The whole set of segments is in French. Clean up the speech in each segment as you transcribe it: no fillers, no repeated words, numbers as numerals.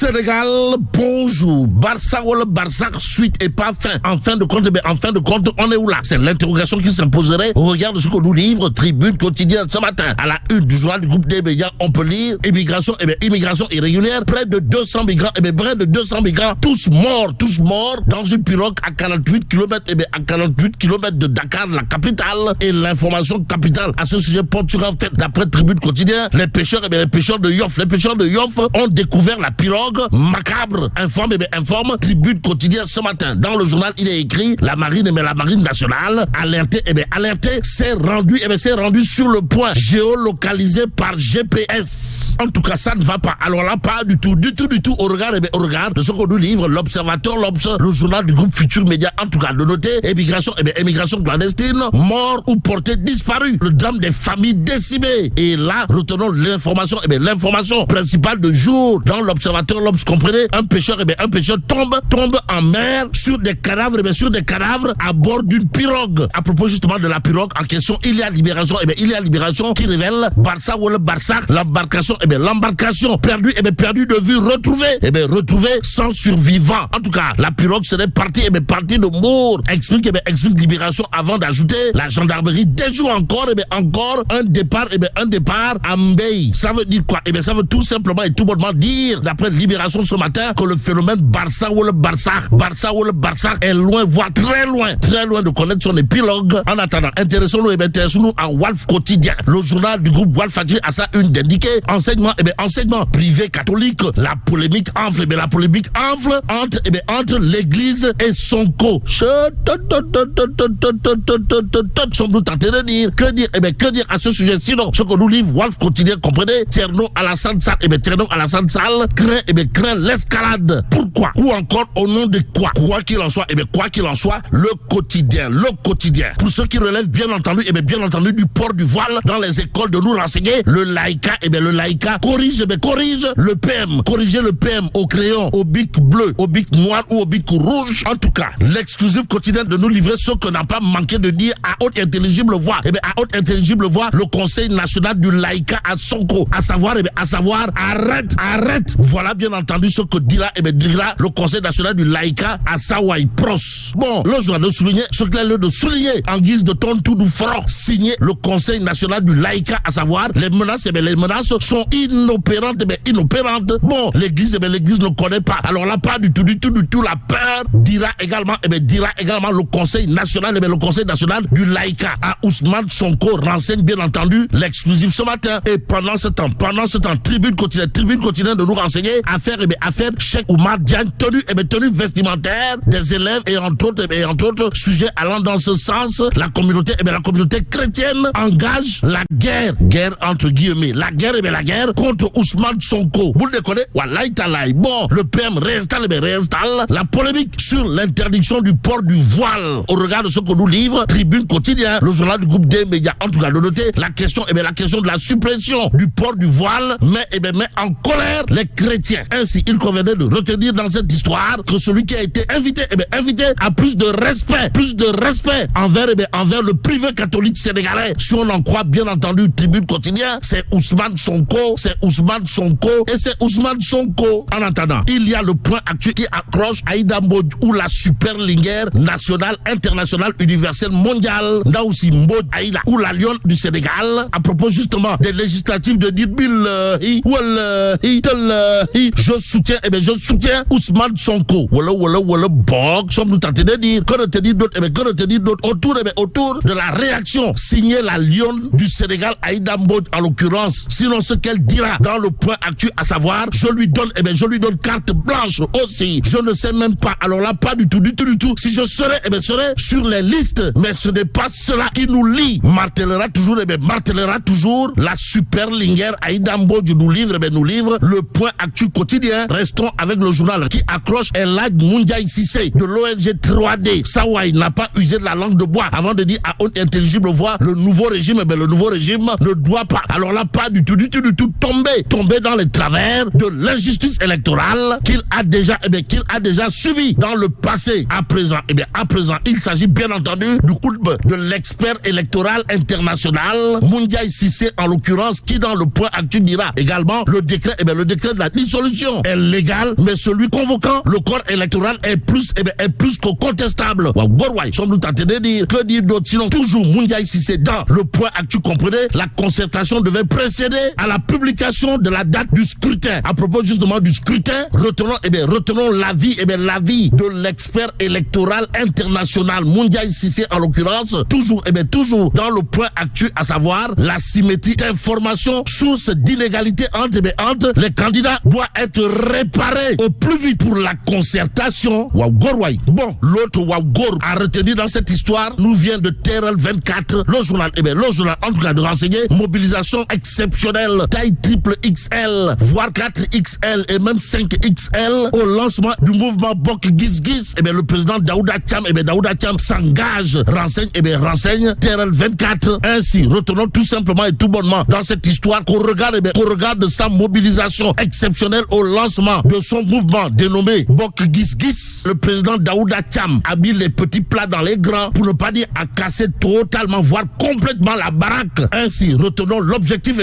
Sénégal, bonjour. Barça ou le Barça, suite et pas fin. En fin de compte, on est où là? C'est l'interrogation qui s'imposerait au regard de ce que nous livre Tribune quotidienne ce matin. À la une du journal du groupe des médias, on peut lire immigration irrégulière, près de 200 migrants, tous morts dans une pirogue à 48 km, de Dakar, la capitale. Et l'information capitale à ce sujet porte sur, en fait, d'après Tribune quotidien, les pêcheurs de Yoff ont découvert la pirogue macabre. Informe Tribune quotidien ce matin. Dans le journal, il est écrit la marine nationale alertée, s'est rendu sur le point, géolocalisé par GPS. En tout cas, ça ne va pas. Alors là, pas du tout au regard de ce qu'on nous livre l'Observateur, le journal du groupe Futur Média. En tout cas, de noter immigration clandestine, mort ou portée disparue, le drame des familles décimées. Et là, retenons l'information principale de jour dans l'Observateur. Comprenez, un pêcheur tombe en mer sur des cadavres à bord d'une pirogue. À propos justement de la pirogue en question, il y a Libération qui révèle Barça ou le Barça, l'embarcation perdue de vue, retrouvée sans survivant. En tout cas, la pirogue serait partie de Mour. Explique Libération avant d'ajouter la gendarmerie déjoue encore un départ à Mbey. Ça veut dire quoi? Ça veut tout simplement et tout bonnement dire, d'après Libération ce matin, que le phénomène Barça ou le Barça est loin, voire très loin de connaître son épilogue. En attendant, intéressons-nous à Walf Quotidien. Le journal du groupe Walf Fadjri a ça une d'indiquer enseignement privé catholique. La polémique enfle entre l'église et Sonko. Sommes-nous tentés de dire que dire à ce sujet? Sinon, ce que nous livre Walf Quotidien, comprenez, Tierno Alassane Sall craint l'escalade. Pourquoi? Ou encore au nom de quoi? Quoi qu'il en soit, le quotidien. Pour ceux qui relèvent bien entendu du port du voile dans les écoles, de nous renseigner, le laïka corrige le PM. Corriger le PM au crayon, au bic bleu, au bic noir ou au bic rouge. En tout cas, l'exclusif quotidien de nous livrer ce que n'a pas manqué de dire à haute intelligible voix. Le Conseil national du laïka à Sonko. À savoir, arrête. Voilà bien entendu ce que dira le Conseil national du laïka à Sawai Pros. Bon, là, je dois de souligner ce qu'il a lieu de souligner en guise de ton tout du froid, signé le Conseil national du laïka, à savoir les menaces sont inopérantes. Bon, l'église ne connaît pas. Alors là, pas du tout la peur, dira également le Conseil national du laïka à Ousmane Sonko, renseigne bien entendu l'exclusif ce matin. Et pendant ce temps, Tribune quotidienne de nous renseigner, affaire Cheikh Oumar Diagne, tenue vestimentaire des élèves et entre autres sujets allant dans ce sens. La communauté chrétienne engage la guerre entre guillemets, la guerre contre Ousmane Sonko. Vous le déconnez? Wallahi talaï. Bon, le PM réinstalle la polémique sur l'interdiction du port du voile. Au regard de ce que nous livre Tribune quotidien, le journal du groupe des médias. En tout cas, de noter la question de la suppression du port du voile met en colère les chrétiens. Ainsi, il convenait de retenir dans cette histoire que celui qui a été invité à plus de respect envers le privé catholique sénégalais. Si on en croit bien entendu Tribune quotidien, c'est Ousmane Sonko. En attendant, il y a le point actuel qui accroche Aïda Mbodj ou la super linguère nationale, internationale, universelle, mondiale. Là aussi Mbodj Aïda ou la lionne du Sénégal, à propos justement des législatives de je soutiens Ousmane Sonko. Voilà, bog, sommes-nous tentés de dire, que retenir d'autres autour de la réaction signée la lionne du Sénégal, Aïda Mbodj en l'occurrence. Sinon, ce qu'elle dira dans le point actuel, à savoir, je lui donne carte blanche aussi. Je ne sais même pas. Alors là, pas du tout. Si je serais sur les listes, mais ce n'est pas cela qui nous lie. Martellera toujours la super linguère Aïda Mbodj nous livre le point actuel quotidien. Restons avec le journal qui accroche Elhadj Moundiaye Cissé de l'ONG 3D. Sawai n'a pas usé de la langue de bois avant de dire à haute intelligible voix, le nouveau régime ne doit pas. Alors là, pas du tout tomber dans les travers de l'injustice électorale qu'il a déjà subi dans le passé. À présent, il s'agit bien entendu du coup de l'expert électoral international Moundiaye Cissé en l'occurrence, qui dans le point actuel dira également le décret de la dissolution dissolution est légal, mais celui convoquant le corps électoral est plus que contestable. Sommes-nous tentés de dire, que dire d'autre sinon toujours Moundiaï Cissé dans le point actuel, comprenez, la concertation devait précéder à la publication de la date du scrutin. À propos justement du scrutin, retenons l'avis de l'expert électoral international Moundiaï Cissé en l'occurrence, toujours dans le point actuel, à savoir la symétrie d'informations, source d'inégalité entre les candidats doit être réparée au plus vite pour la concertation. Bon, l'autre Waugor à retenir dans cette histoire nous vient de Terrel 24, le journal en tout cas de renseigner, mobilisation exceptionnelle, taille triple XL, voire 4XL et même 5XL au lancement du mouvement Bok Gis Gis. Le président Daouda Thiam s'engage, renseigne Terrel 24. Ainsi, retenons tout simplement et tout bonnement dans cette histoire qu'on regarde sa mobilisation exceptionnelle au lancement de son mouvement dénommé Bok Gis Gis. Le président Daouda Thiam a mis les petits plats dans les grands, pour ne pas dire à casser totalement, voire complètement la baraque. Ainsi, retenons l'objectif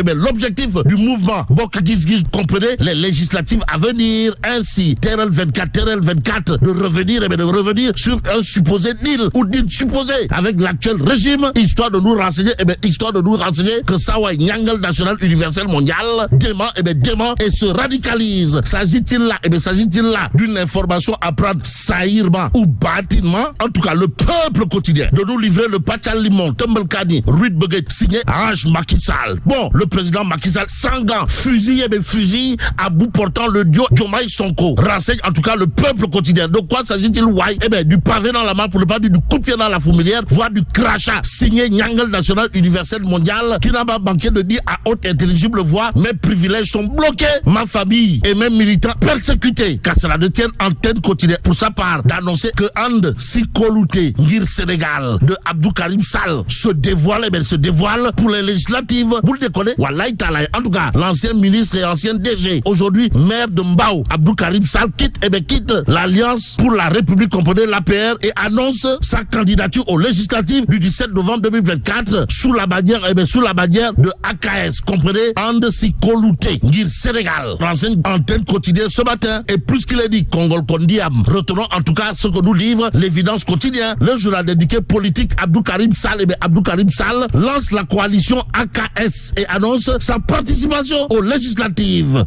du mouvement Bok Gis Gis, comprenez, les législatives à venir. Ainsi, Terrel 24 de revenir sur un supposé deal ou deal supposé avec l'actuel régime, histoire de nous renseigner que Sawai Nyangal National Universel Mondial dément et se radicalise. S'agit-il là d'une information à prendre saillement ou bâtiment? En tout cas, le peuple quotidien de nous livrer le Pachalimon, Tembelkani, Ruid Beguet, signé Ange Macky Sall. Bon, le président Macky Sall, sans gants, fusil à bout portant le Diomaye Sonko, renseigne en tout cas le peuple quotidien. De quoi s'agit-il? Du pavé dans la main, pour ne pas dire du coup de pied dans la fourmilière, voire du crachat, signé Nyangal National Universel Mondial, qui n'a pas manqué de dire à haute intelligible voix, mes privilèges sont bloqués, ma famille et mes militants persécutés, car cela ne tienne antenne quotidienne. Pour sa part, d'annoncer que And Sikoloute Ngir Sénégal de Abdou Karim Sall se dévoile pour les législatives. Vous le déconnez? Wallahi Talaï. En tout cas, l'ancien ministre et ancien DG, aujourd'hui maire de Mbao, Abdou Karim Sall quitte l'Alliance pour la République, comprenez, l'APR, et annonce sa candidature aux législatives du 17 novembre 2024 sous la bannière de AKS, comprenez, And Sikoloute Ngir Sénégal. Renseigne antenne quotidienne ce matin, et plus qu'il est dit, Kongol Kondiam. Retenons en tout cas ce que nous livre l'évidence quotidien. Le journal dédié politique Abdou Karim Sall, lance la coalition AKS et annonce sa participation aux législatives.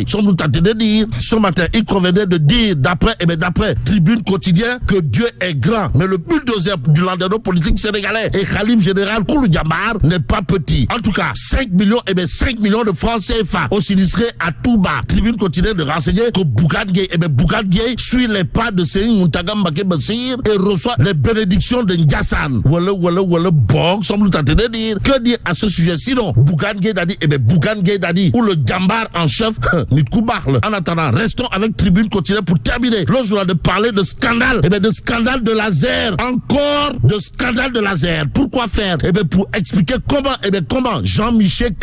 Sommes-nous tentés de dire ce matin, il convenait de dire d'après Tribune Quotidien que Dieu est grand, mais le bulldozer du landerneau politique sénégalais et Khalif général Koulou Djambar n'est pas petit. En tout cas, 5 millions de francs CFA au sinistré à Touba. Tribune Quotidien de renseigner que Bougane Gueye suit les pas de Serigne Mountaga Mbacké Bassir et reçoit les bénédictions de Ndiassane. Bog, sommes-nous tentés de dire. Que dire à ce sujet? Sinon, Bougane Gueye Dadi, ou le Djambar en chef, Nitoubarle. En attendant, restons avec Tribune Quotidien pour terminer. Le journal de parler de scandale, de scandale de laser. Encore de scandale de laser. Pourquoi faire? Pour expliquer comment Jean-Michel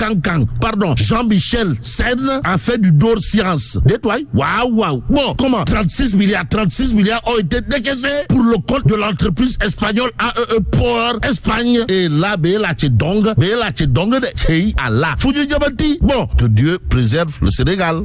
Sen a fait du door science. Détoile. Waouh. Bon, comment 36 milliards ont été décaissés pour le compte de l'entreprise espagnole AEE Power Espagne. Et là, Béla Tchedong de Tchei Allah. Bon, que Dieu préserve le Sénégal.